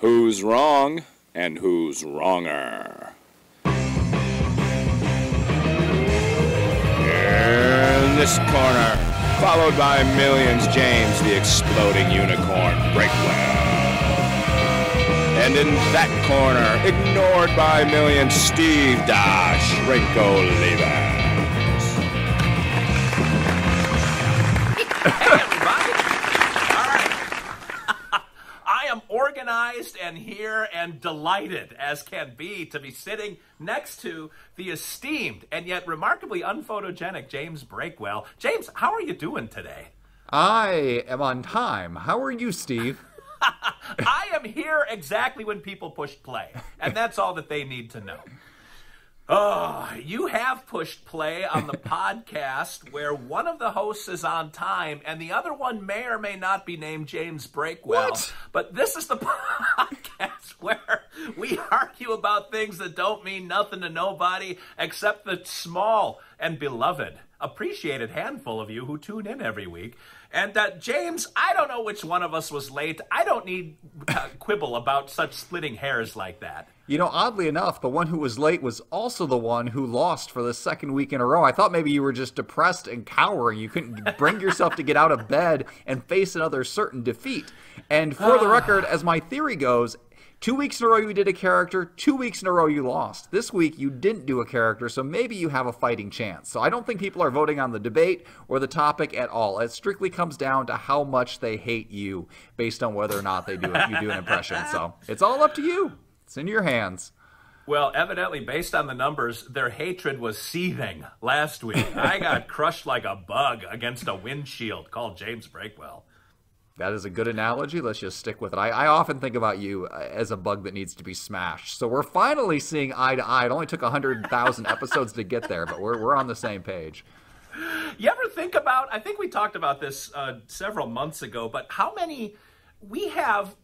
Who's wrong and who's wronger? In this corner, followed by millions, James the Exploding Unicorn Breakwell. And in that corner, ignored by millions, Steve Dash Rinko Levers. Hey, everybody. All right. I am organized and here and delighted as can be to be sitting next to the esteemed and yet remarkably unphotogenic James Breakwell. James, how are you doing today? I am on time. How are you, Steve? I am here exactly when people pushed play, and that's all that they need to know. Oh, you have pushed play on the podcast where one of the hosts is on time and the other one may or may not be named James Breakwell. What? But this is the podcast where we argue about things that don't mean nothing to nobody except the small and beloved, appreciated handful of you who tune in every week. And James, I don't know which one of us was late. I don't need quibble about such splitting hairs like that. You know, oddly enough, the one who was late was also the one who lost for the second week in a row. I thought maybe you were just depressed and cowering. You couldn't bring yourself to get out of bed and face another certain defeat. And for the record, as my theory goes, 2 weeks in a row you did a character, 2 weeks in a row you lost. This week you didn't do a character, so maybe you have a fighting chance. So I don't think people are voting on the debate or the topic at all. It strictly comes down to how much they hate you based on whether or not you do an impression. So it's all up to you. It's in your hands. Well, evidently, based on the numbers, their hatred was seething last week. I got crushed like a bug against a windshield called James Breakwell. That is a good analogy. Let's just stick with it. I often think about you as a bug that needs to be smashed. So we're finally seeing eye to eye. It only took 100,000 episodes to get there, but we're on the same page. You ever think about, I think we talked about this several months ago, but how many, we have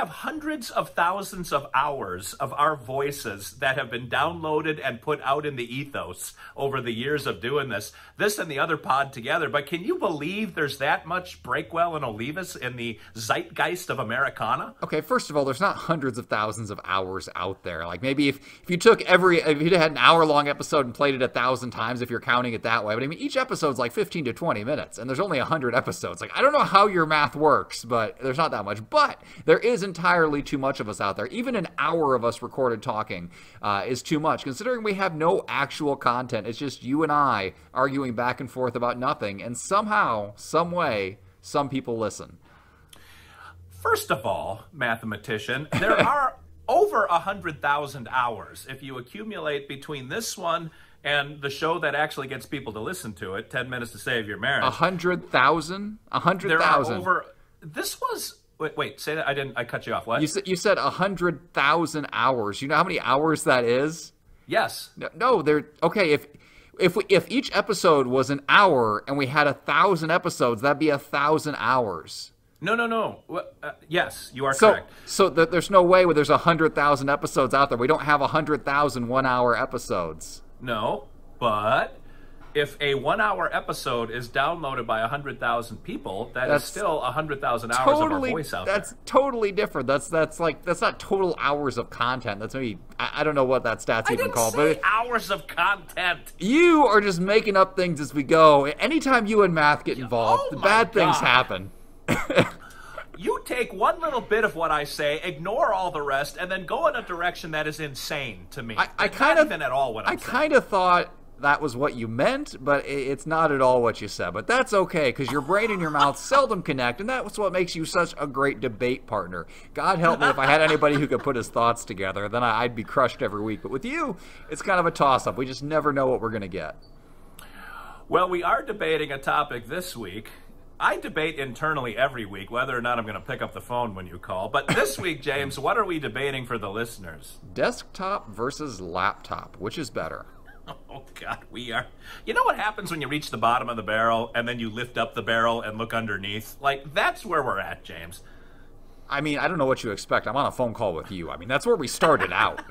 hundreds of thousands of hours of our voices that have been downloaded and put out in the ethos over the years of doing this and the other pod together. But can you believe there's that much Breakwell and Olivas in the zeitgeist of Americana? Okay, first of all, there's not hundreds of thousands of hours out there. Like maybe if you took if you had an hour-long episode and played it 1,000 times, if you're counting it that way. But I mean, each episode's like 15 to 20 minutes, and there's only 100 episodes. Like, I don't know how your math works, but there's not that much. But there is entirely too much of us out there. Even an hour of us recorded talking is too much, considering we have no actual content. It's just you and I arguing back and forth about nothing, and somehow, some way, some people listen. First of all, mathematician, there are over 100,000 hours if you accumulate between this one and the show that actually gets people to listen to it, 10 Minutes to Save Your Marriage. 100,000? 100,000. There are over... This was... Wait, say that. I cut you off. What? You said 100,000 hours. You know how many hours that is? Yes. No, they're... Okay, if each episode was an hour and we had 1,000 episodes, that'd be 1,000 hours. No. Yes, you are correct. So there's no way where there's 100,000 episodes out there. We don't have 100,000 one-hour episodes. No, but if a 1-hour episode is downloaded by 100,000 people, that's still 100,000 hours of our voice out there. That's totally different. That's not total hours of content. That's maybe I don't know what that stat's even called. I didn't say hours of content. You are just making up things as we go. Anytime you and math get involved, bad things happen. You take one little bit of what I say, ignore all the rest, and then go in a direction that is insane to me. I kind of thought that was what you meant, but it's not at all what you said. But that's okay, because your brain and your mouth seldom connect, and that's what makes you such a great debate partner. God help me if I had anybody who could put his thoughts together, then I'd be crushed every week. But with you, it's kind of a toss-up. We just never know what we're going to get. Well, we are debating a topic this week. I debate internally every week whether or not I'm going to pick up the phone when you call. But this week, James, what are we debating for the listeners? Desktop versus laptop. Which is better? Oh, God, we are. You know what happens when you reach the bottom of the barrel and then you lift up the barrel and look underneath? Like, that's where we're at, James. I mean, I don't know what you expect. I'm on a phone call with you. I mean, that's where we started out.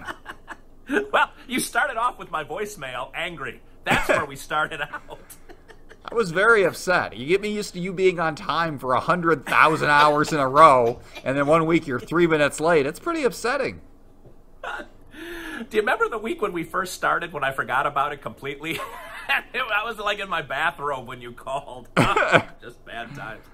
Well, you started off with my voicemail angry. That's where we started out. I was very upset. You get me used to you being on time for 100,000 hours in a row, and then one week you're 3 minutes late. It's pretty upsetting. Do you remember the week when we first started when I forgot about it completely? I was like in my bathrobe when you called. Just bad times.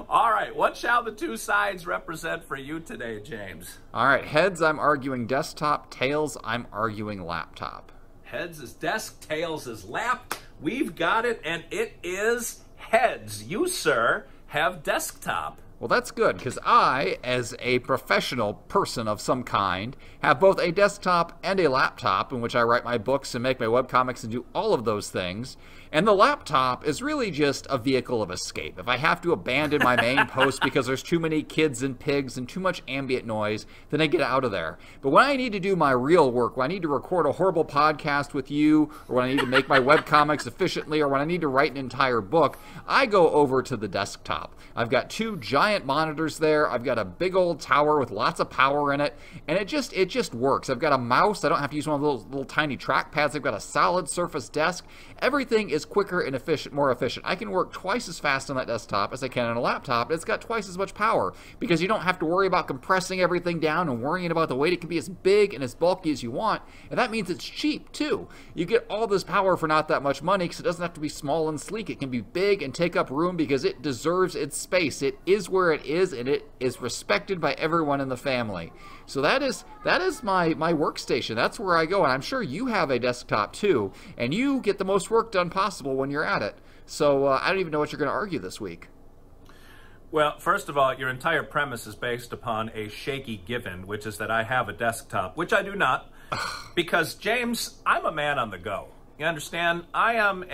All right, what shall the two sides represent for you today, James? All right, heads, I'm arguing desktop. Tails, I'm arguing laptop. Heads is desk, tails is lap. We've got it, and it is heads. You, sir, have desktop. Well, that's good, because I, as a professional person of some kind, have both a desktop and a laptop in which I write my books and make my webcomics and do all of those things. And the laptop is really just a vehicle of escape. If I have to abandon my main post because there's too many kids and pigs and too much ambient noise, then I get out of there. But when I need to do my real work, when I need to record a horrible podcast with you, or when I need to make my webcomics efficiently, or when I need to write an entire book, I go over to the desktop. I've got two giant monitors there. I've got a big old tower with lots of power in it, and it just works. I've got a mouse. I don't have to use one of those little tiny trackpads. I've got a solid surface desk. Everything is quicker and more efficient. I can work twice as fast on that desktop as I can on a laptop. It's got twice as much power because you don't have to worry about compressing everything down and worrying about the weight. It can be as big and as bulky as you want, and that means it's cheap too. You get all this power for not that much money because it doesn't have to be small and sleek. It can be big and take up room because it deserves its space. It is where it is, and it is respected by everyone in the family. So that is my workstation. That's where I go, and I'm sure you have a desktop too, and you get the most work done possible when you're at it. So I don't even know what you're going to argue this week. Well, first of all, your entire premise is based upon a shaky given, which is that I have a desktop, which I do not, because, James, I'm a man on the go. You understand? I am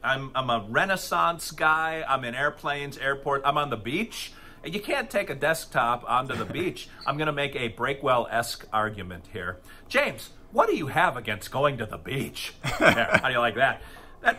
I'm a Renaissance guy. I'm in airplanes, airport. I'm on the beach. You can't take a desktop onto the beach. I'm going to make a Breakwell-esque argument here. James, what do you have against going to the beach? There, how do you like that?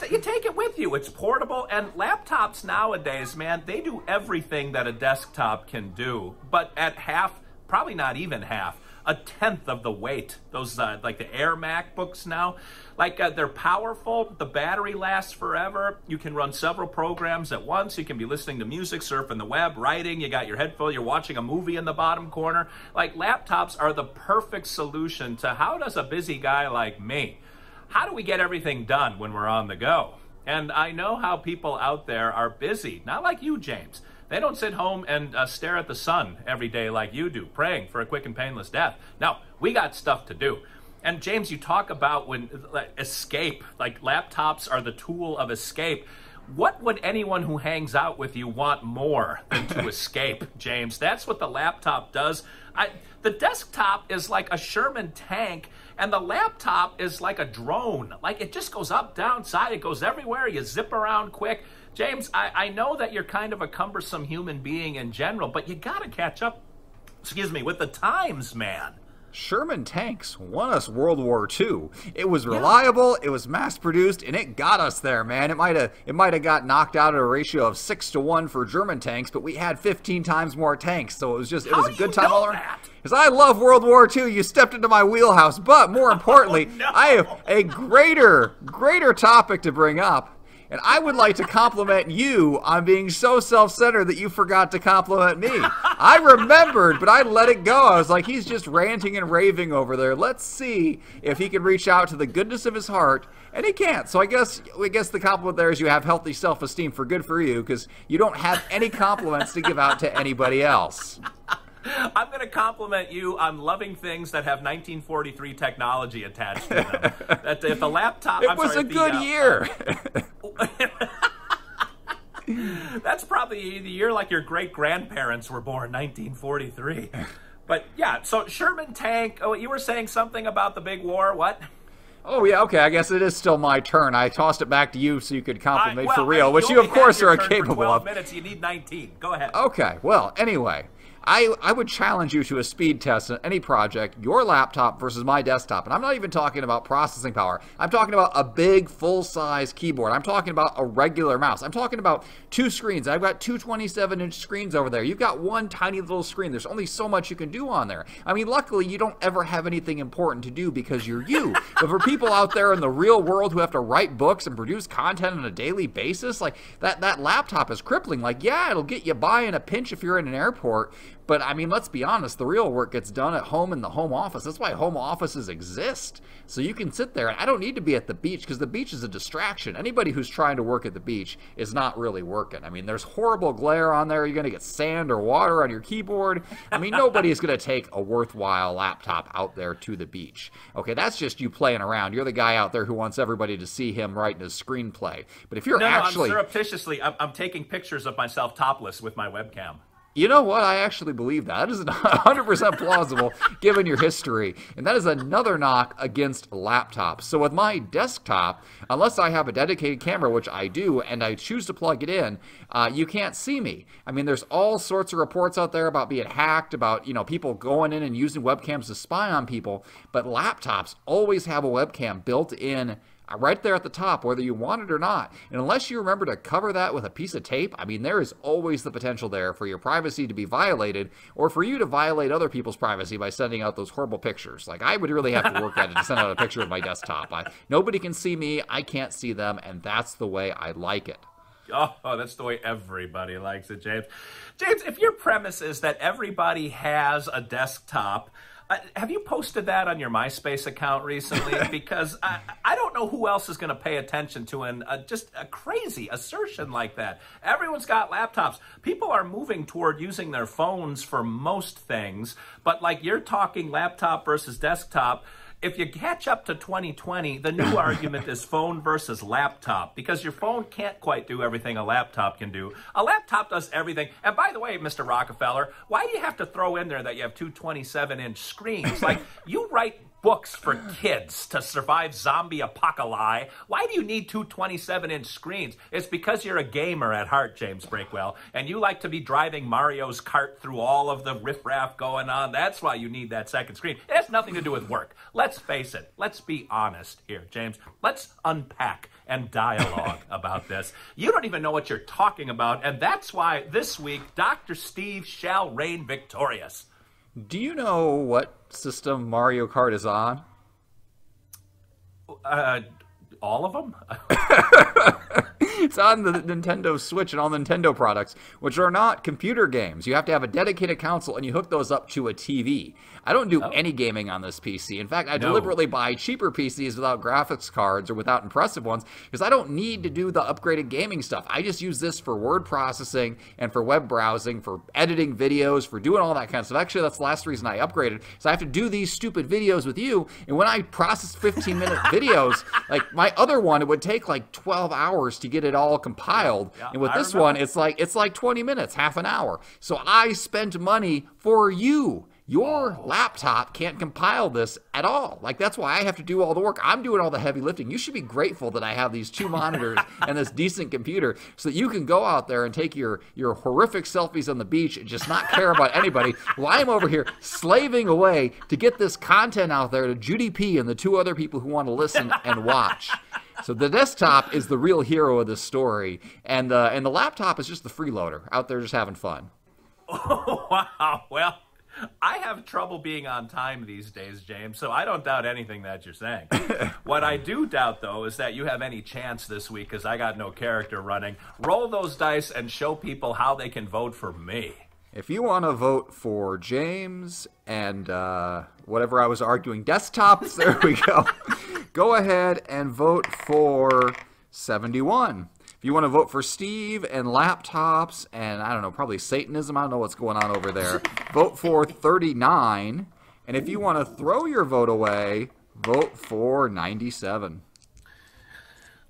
You take it with you. It's portable. And laptops nowadays, man, they do everything that a desktop can do, but at half, probably not even half, a tenth of the weight. Those, like the Air MacBooks now, like they're powerful. The battery lasts forever. You can run several programs at once. You can be listening to music, surfing the web, writing. You got your headphones. You're watching a movie in the bottom corner. Like laptops are the perfect solution to how does a busy guy like me, how do we get everything done when we're on the go? And I know how people out there are busy, not like you, James. They don't sit home and stare at the sun every day like you do, praying for a quick and painless death. No, we got stuff to do. And James, you talk about when escape, like laptops are the tool of escape. What would anyone who hangs out with you want more than to escape, James? That's what the laptop does. The desktop is like a Sherman tank, and the laptop is like a drone. Like it just goes up, down, side. It goes everywhere. You zip around quick. James, I know that you're kind of a cumbersome human being in general, but you got to catch up, with the times, man. Sherman tanks won us World War II. It was reliable, it was mass-produced, and it got us there, man. It might have got knocked out at a ratio of 6-1 for German tanks, but we had 15 times more tanks, so it was a good time all around. Because I love World War II. You stepped into my wheelhouse, but more importantly, I have a greater topic to bring up. And I would like to compliment you on being so self-centered that you forgot to compliment me. I remembered, but I let it go. I was like, he's just ranting and raving over there. Let's see if he can reach out to the goodness of his heart. And he can't. So I guess the compliment there is you have healthy self-esteem. For good for you, because you don't have any compliments to give out to anybody else. I'm going to compliment you on loving things that have 1943 technology attached to them. That if the laptop... It was a good year. That's probably the year like your great-grandparents were born, 1943. But yeah, so Sherman tank, you were saying something about the big war, what? Oh, yeah, okay, I guess it is still my turn. I tossed it back to you so you could compliment for real, which you, of course, are capable of. 12 minutes, you need 19. Go ahead. Okay, well, anyway, I would challenge you to a speed test on any project, your laptop versus my desktop. And I'm not even talking about processing power. I'm talking about a big, full-size keyboard. I'm talking about a regular mouse. I'm talking about 2 screens. I've got 2 27-inch screens over there. You've got one tiny little screen. There's only so much you can do on there. I mean, luckily, you don't ever have anything important to do because you're you. But for people out there in the real world who have to write books and produce content on a daily basis, like that laptop is crippling. Like, yeah, it'll get you by in a pinch if you're in an airport. But, I mean, let's be honest, the real work gets done at home in the home office. That's why home offices exist. So you can sit there. And I don't need to be at the beach because the beach is a distraction. Anybody who's trying to work at the beach is not really working. I mean, there's horrible glare on there. You're going to get sand or water on your keyboard. I mean, nobody is going to take a worthwhile laptop out there to the beach. Okay, that's just you playing around. You're the guy out there who wants everybody to see him writing his screenplay. But if you're I'm surreptitiously, I'm taking pictures of myself topless with my webcam. You know what? I actually believe that. That is 100% plausible given your history. And that is another knock against laptops. So with my desktop, unless I have a dedicated camera, which I do, and I choose to plug it in, you can't see me. I mean, there's all sorts of reports out there about being hacked, about, people going in and using webcams to spy on people. But laptops always have a webcam built in right there at the top, whether you want it or not. And unless you remember to cover that with a piece of tape, I mean, there is always the potential there for your privacy to be violated or for you to violate other people's privacy by sending out those horrible pictures. Like, I would really have to work at it to send out a picture of my desktop. Nobody can see me, I can't see them, and that's the way I like it. Oh, that's the way everybody likes it, James. James, if your premise is that everybody has a desktop, have you posted that on your MySpace account recently? Because I don't know who else is going to pay attention to just a crazy assertion like that. Everyone's got laptops. People are moving toward using their phones for most things, but like you're talking laptop versus desktop. If you catch up to 2020, the new argument is phone versus laptop, because your phone can't quite do everything a laptop can do. A laptop does everything. And by the way, Mr. Rockefeller, why do you have to throw in there that you have 2 27-inch screens? Like, you write books for kids to survive zombie apocalypse. Why do you need 2 27-inch screens? It's because you're a gamer at heart, James Breakwell, and you like to be driving Mario's kart through all of the riffraff going on. That's why you need that second screen. It has nothing to do with work. Let's face it. Let's be honest here, James. Let's unpack and dialogue about this. You don't even know what you're talking about, and that's why this week Dr. Steve shall reign victorious. Do you know what system Mario Kart is on? All of them? It's on the Nintendo Switch and all Nintendo products, which are not computer games. You have to have a dedicated console, and you hook those up to a TV. I don't do any gaming on this PC. In fact, I deliberately buy cheaper PCs without graphics cards or without impressive ones because I don't need to do the upgraded gaming stuff. I just use this for word processing and for web browsing, for editing videos, for doing all that kind of stuff. Actually, that's the last reason I upgraded. So I have to do these stupid videos with you, and when I process 15-minute videos, like my other one, it would take like 12 hours to get it all compiled. Yeah, and with this one, it's like 20 minutes, half an hour. So I spent money for you. Your laptop can't compile this at all. Like, that's why I have to do all the work. I'm doing all the heavy lifting. You should be grateful that I have these 2 monitors and this decent computer so that you can go out there and take your horrific selfies on the beach and just not care about anybody while I'm over here slaving away to get this content out there to Judy P and the 2 other people who want to listen and watch. So the desktop is the real hero of this story, and the laptop is just the freeloader out there just having fun. Oh, wow. Well, I have trouble being on time these days, James, so I don't doubt anything that you're saying. What I do doubt, though, is that you have any chance this week, because I got no character running. Roll those dice and show people how they can vote for me. If you want to vote for James and whatever I was arguing, desktops, there we go. Go ahead and vote for 71. If you want to vote for Steve and laptops and, I don't know, probably Satanism, I don't know what's going on over there, vote for 39. And if you want to throw your vote away, vote for 97.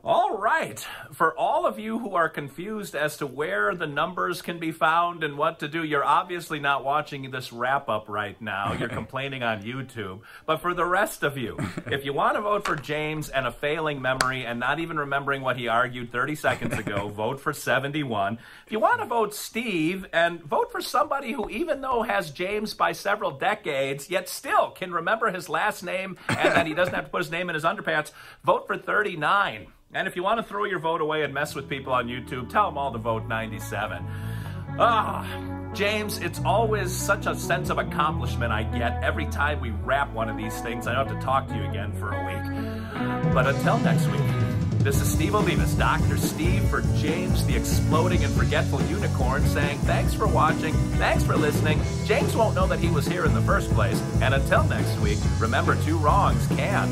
All right. For all of you who are confused as to where the numbers can be found and what to do, you're obviously not watching this wrap-up right now. You're complaining on YouTube. But for the rest of you, if you want to vote for James and a failing memory and not even remembering what he argued 30 seconds ago, vote for 71. If you want to vote Steve and vote for somebody who, even though has James by several decades, yet still can remember his last name and that he doesn't have to put his name in his underpants, vote for 39. And if you want to throw your vote away and mess with people on YouTube, tell them all to vote 97. James, it's always such a sense of accomplishment I get every time we wrap one of these things. I don't have to talk to you again for a week. But until next week, this is Steve Olivas, Dr. Steve, for James, the exploding and forgetful unicorn, saying thanks for watching, thanks for listening. James won't know that he was here in the first place. And until next week, remember, 2 wrongs can't